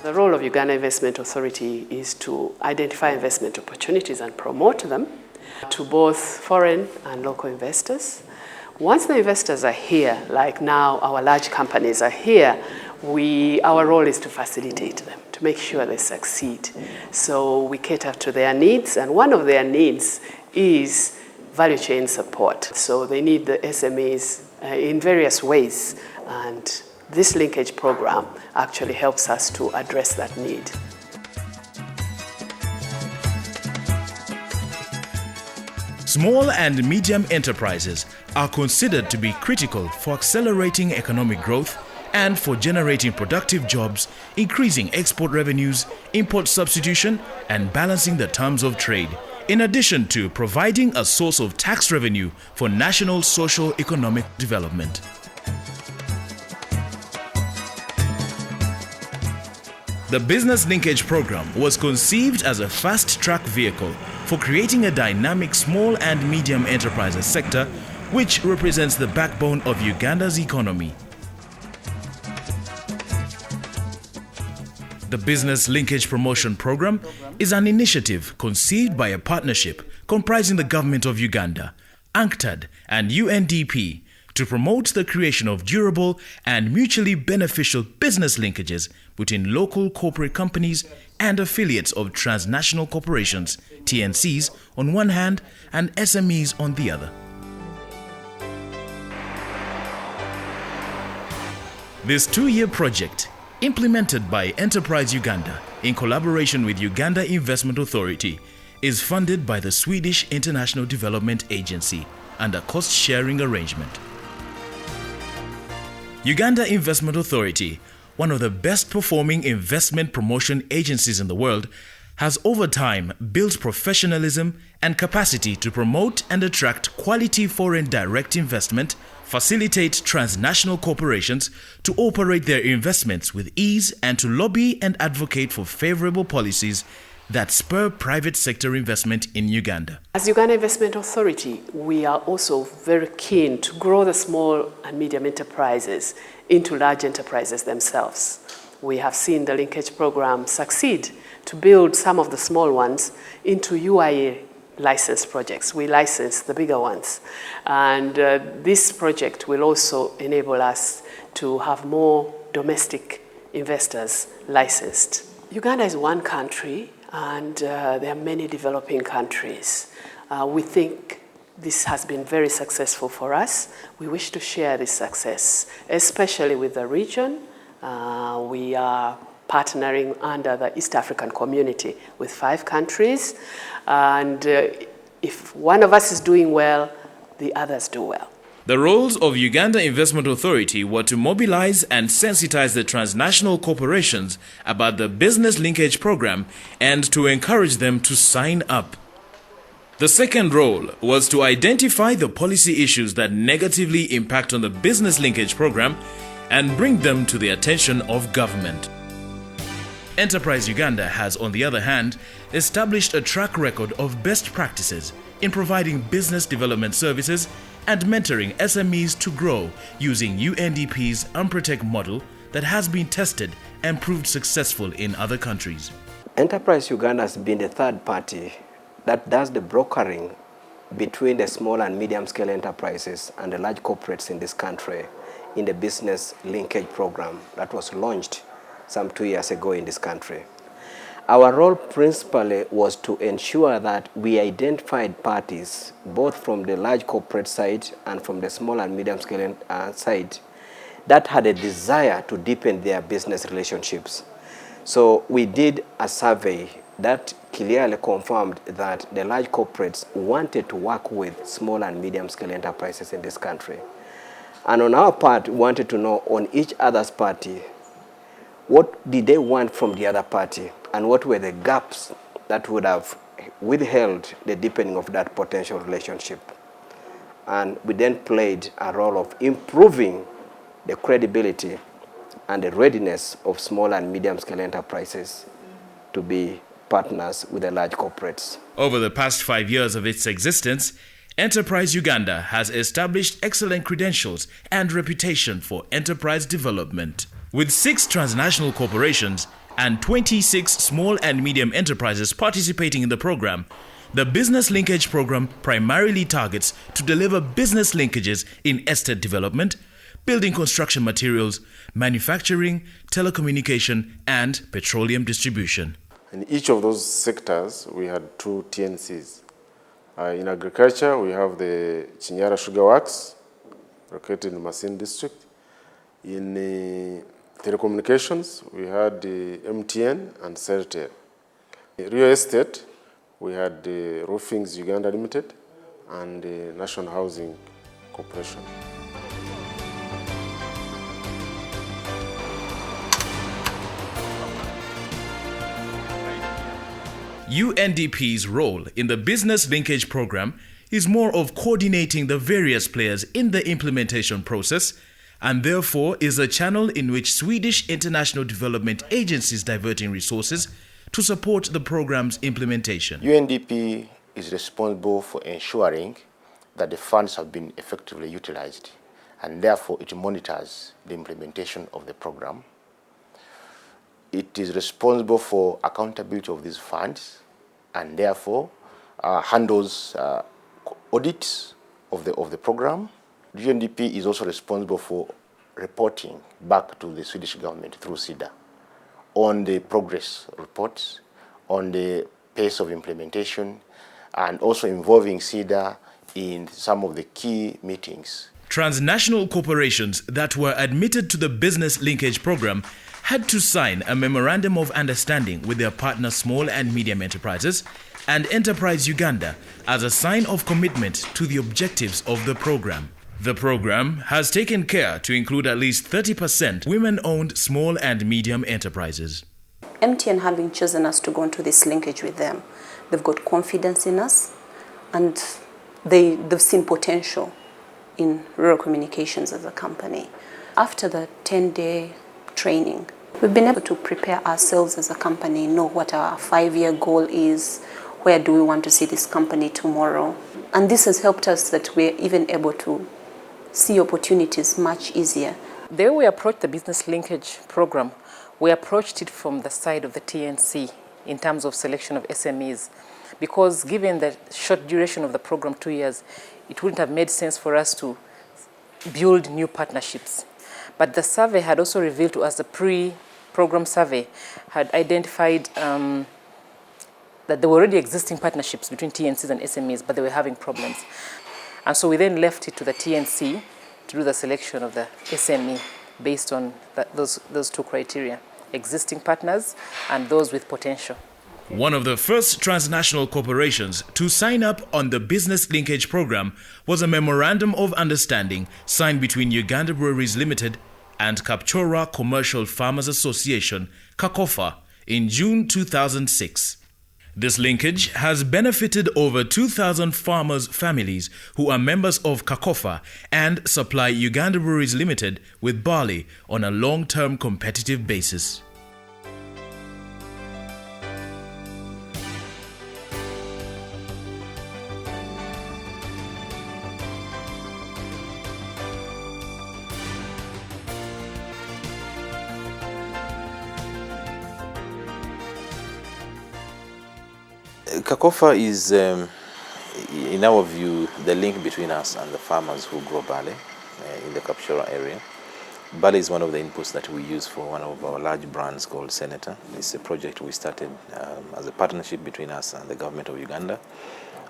The role of Uganda Investment Authority is to identify investment opportunities and promote them to both foreign and local investors. Once the investors are here, like now our large companies are here, our role is to facilitate them, to make sure they succeed. So we cater to their needs, and one of their needs is value chain support. So they need the SMEs in various ways, and this linkage program actually helps us to address that need. Small and medium enterprises are considered to be critical for accelerating economic growth and for generating productive jobs, increasing export revenues, import substitution, and balancing the terms of trade, in addition to providing a source of tax revenue for national socio-economic development. The Business Linkage program was conceived as a fast-track vehicle for creating a dynamic small and medium enterprises sector, which represents the backbone of Uganda's economy. The Business Linkage Promotion Program is an initiative conceived by a partnership comprising the Government of Uganda, UNCTAD, and UNDP to promote the creation of durable and mutually beneficial business linkages between local corporate companies and affiliates of Transnational Corporations, TNCs, on one hand, and SMEs on the other. This two-year project, implemented by Enterprise Uganda in collaboration with Uganda Investment Authority, is funded by the Swedish International Development Agency under cost-sharing arrangement. Uganda Investment Authority, one of the best-performing investment promotion agencies in the world, has over time built professionalism and capacity to promote and attract quality foreign direct investment, facilitate transnational corporations to operate their investments with ease, and to lobby and advocate for favorable policies that spur private sector investment in Uganda. As Uganda Investment Authority, we are also very keen to grow the small and medium enterprises into large enterprises themselves. We have seen the linkage program succeed to build some of the small ones into UIA license projects. We license the bigger ones. And this project will also enable us to have more domestic investors licensed. Uganda is one country, and there are many developing countries. We think this has been very successful for us. We wish to share this success, especially with the region. We are partnering under the East African Community with 5 countries. And if one of us is doing well, the others do well. The roles of Uganda Investment Authority were to mobilize and sensitize the transnational corporations about the Business Linkage program and to encourage them to sign up. The second role was to identify the policy issues that negatively impact on the Business Linkage program and bring them to the attention of government. Enterprise Uganda has, on the other hand, established a track record of best practices in providing business development services and mentoring SMEs to grow using UNDP's UNPROTECT model that has been tested and proved successful in other countries. Enterprise Uganda has been the third party that does the brokering between the small and medium-scale enterprises and the large corporates in this country in the Business Linkage program that was launched some 2 years ago in this country. Our role principally was to ensure that we identified parties, both from the large corporate side and from the small and medium-scale side, that had a desire to deepen their business relationships. So we did a survey that clearly confirmed that the large corporates wanted to work with small and medium-scale enterprises in this country. And on our part, we wanted to know on each other's party, what did they want from the other party, and what were the gaps that would have withheld the deepening of that potential relationship. And we then played a role of improving the credibility and the readiness of small and medium-scale enterprises to be partners with the large corporates. Over the past 5 years of its existence, Enterprise Uganda has established excellent credentials and reputation for enterprise development. With 6 transnational corporations, and 26 small and medium enterprises participating in the program. The Business Linkage program primarily targets to deliver business linkages in estate development, building construction materials, manufacturing, telecommunication, and petroleum distribution. In each of those sectors, we had 2 TNCs. In agriculture, we have the Chinyara Sugar Works, located in Masin district. In telecommunications, we had the MTN and Celtel. In real estate, we had the Roofings Uganda Limited and the National Housing Corporation. UNDP's role in the Business Linkage program is more of coordinating the various players in the implementation process, and therefore is a channel in which Swedish international development agencies diverting resources to support the program's implementation. UNDP is responsible for ensuring that the funds have been effectively utilized, and therefore it monitors the implementation of the program. It is responsible for accountability of these funds, and therefore handles audits of the program. The UNDP is also responsible for reporting back to the Swedish government through SIDA on the progress reports, on the pace of implementation, and also involving SIDA in some of the key meetings. Transnational corporations that were admitted to the Business Linkage program had to sign a memorandum of understanding with their partner small and medium enterprises and Enterprise Uganda as a sign of commitment to the objectives of the program. The program has taken care to include at least 30% women-owned small and medium enterprises. MTN having chosen us to go into this linkage with them, they've got confidence in us, and they've seen potential in rural communications as a company. After the 10-day training, we've been able to prepare ourselves as a company, know what our 5-year goal is, where do we want to see this company tomorrow. And this has helped us that we're even able to see opportunities much easier. The way we approached the Business Linkage program, we approached it from the side of the TNC in terms of selection of SMEs, because given the short duration of the program, 2 years, it wouldn't have made sense for us to build new partnerships. But the survey had also revealed to us, the pre-program survey had identified that there were already existing partnerships between TNCs and SMEs, but they were having problems. And so we then left it to the TNC to do the selection of the SME based on those 2 criteria, existing partners and those with potential. One of the first transnational corporations to sign up on the Business Linkage program was a memorandum of understanding signed between Uganda Breweries Limited and Kapchorwa Commercial Farmers Association, KAKOFA, in June 2006. This linkage has benefited over 2,000 farmers' families who are members of KAKOFA and supply Uganda Breweries Limited with barley on a long-term competitive basis. KAKOFA is, in our view, the link between us and the farmers who grow barley in the Kapchorwa area. Barley is one of the inputs that we use for one of our large brands called Senator. It's a project we started as a partnership between us and the government of Uganda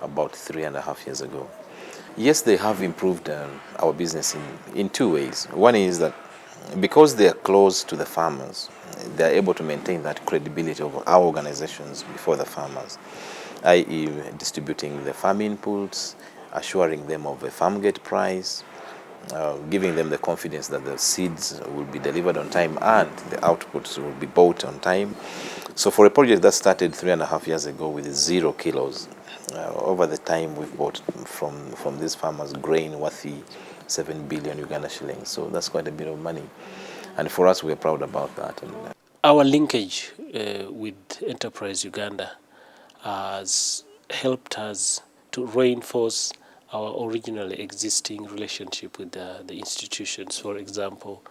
about 3.5 years ago. Yes, they have improved our business in 2 ways. One is that because they are close to the farmers, they are able to maintain that credibility of our organizations before the farmers, i.e. distributing the farm inputs, assuring them of a farm gate price, giving them the confidence that the seeds will be delivered on time and the outputs will be bought on time. So for a project that started 3.5 years ago with 0 kilos, over the time we've bought from these farmers grain worth 7 billion Uganda shillings. So that's quite a bit of money. And for us, we're proud about that. Our linkage with Enterprise Uganda has helped us to reinforce our originally existing relationship with the institutions. For example,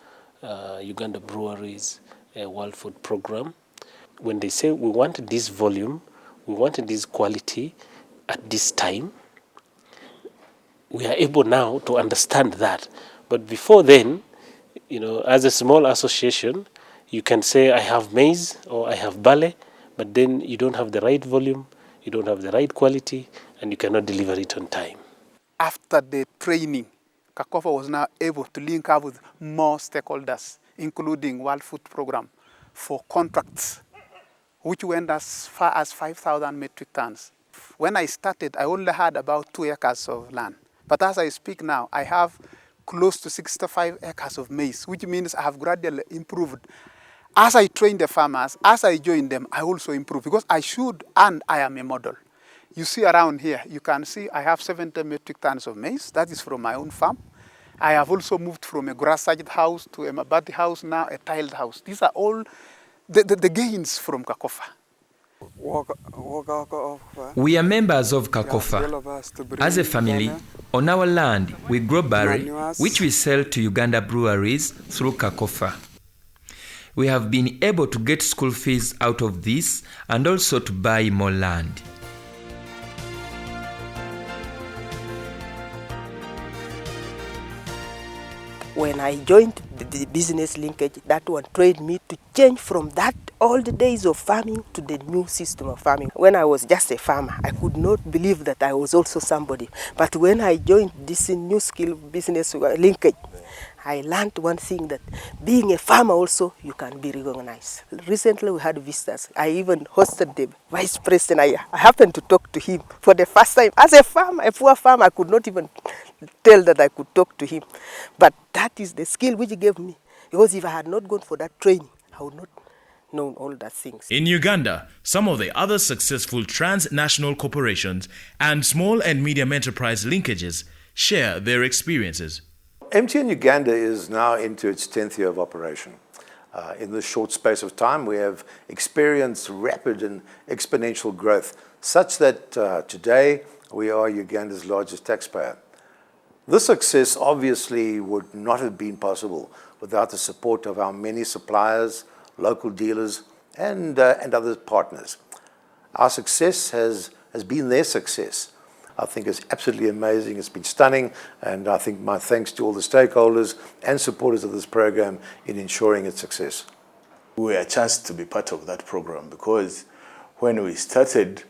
Uganda Breweries, a World Food Program, when they say we want this volume, we want this quality at this time, we are able now to understand that. But before then, as a small association, you can say I have maize or I have barley, but then you don't have the right volume, you don't have the right quality, and you cannot deliver it on time. After the training, CACOFA was now able to link up with more stakeholders, including World Food Programme, for contracts, which went as far as 5,000 metric tons. When I started, I only had about 2 acres of land. But as I speak now, I have close to 65 acres of maize, which means I have gradually improved. As I train the farmers, as I join them, I also improve because I should and I am a model. You see around here, you can see I have 70 metric tons of maize. That is from my own farm. I have also moved from a grass-thatched house to a mabati house, now a tiled house. These are all the gains from CACOFA. We are members of CACOFA. As a family, on our land, we grow barley, which we sell to Uganda breweries through CACOFA. We have been able to get school fees out of this and also to buy more land. When I joined the business linkage, that one trained me to change from that old days of farming to the new system of farming. When I was just a farmer, I could not believe that I was also somebody. But when I joined this new skill business linkage, I learned one thing, that being a farmer also, you can be recognized. Recently we had visitors. I even hosted the vice president. I happened to talk to him for the first time. As a farmer, a poor farmer, I could not even tell that I could talk to him. But that is the skill which he gave me. Because if I had not gone for that training, I would not know all that things. In Uganda, some of the other successful transnational corporations and small and medium enterprise linkages share their experiences. MTN Uganda is now into its 10th year of operation. In this short space of time, we have experienced rapid and exponential growth, such that today we are Uganda's largest taxpayer. This success obviously would not have been possible without the support of our many suppliers, local dealers, and other partners. Our success has been their success. I think it's absolutely amazing. It's been stunning, and I think my thanks to all the stakeholders and supporters of this program in ensuring its success. We are chanced to be part of that program because when we started,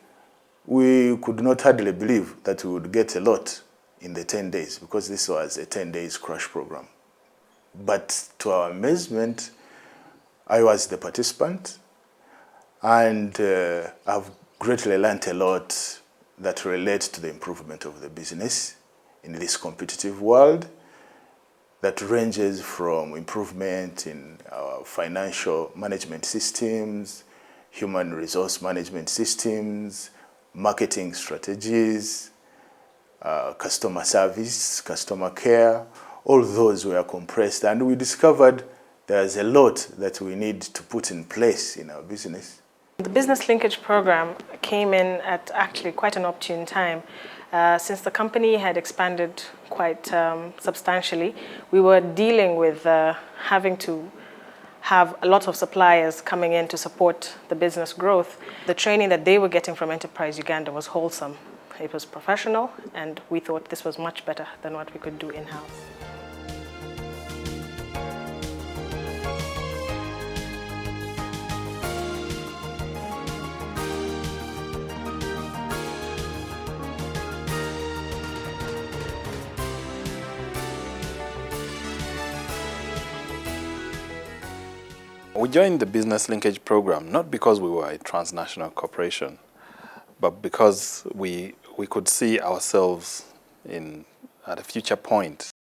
we could not hardly believe that we would get a lot in the 10 days because this was a 10 days crash program. But to our amazement, I was the participant, and I've greatly learned a lot that relates to the improvement of the business in this competitive world, that ranges from improvement in our financial management systems, human resource management systems, marketing strategies, customer service, customer care. All those were compressed, and we discovered there's a lot that we need to put in place in our business. The business linkage program came in at actually quite an opportune time. Since the company had expanded quite substantially, we were dealing with having to have a lot of suppliers coming in to support the business growth. The training that they were getting from Enterprise Uganda was wholesome. It was professional, and we thought this was much better than what we could do in-house. We joined the business linkage program not because we were a transnational corporation, but because we could see ourselves at a future point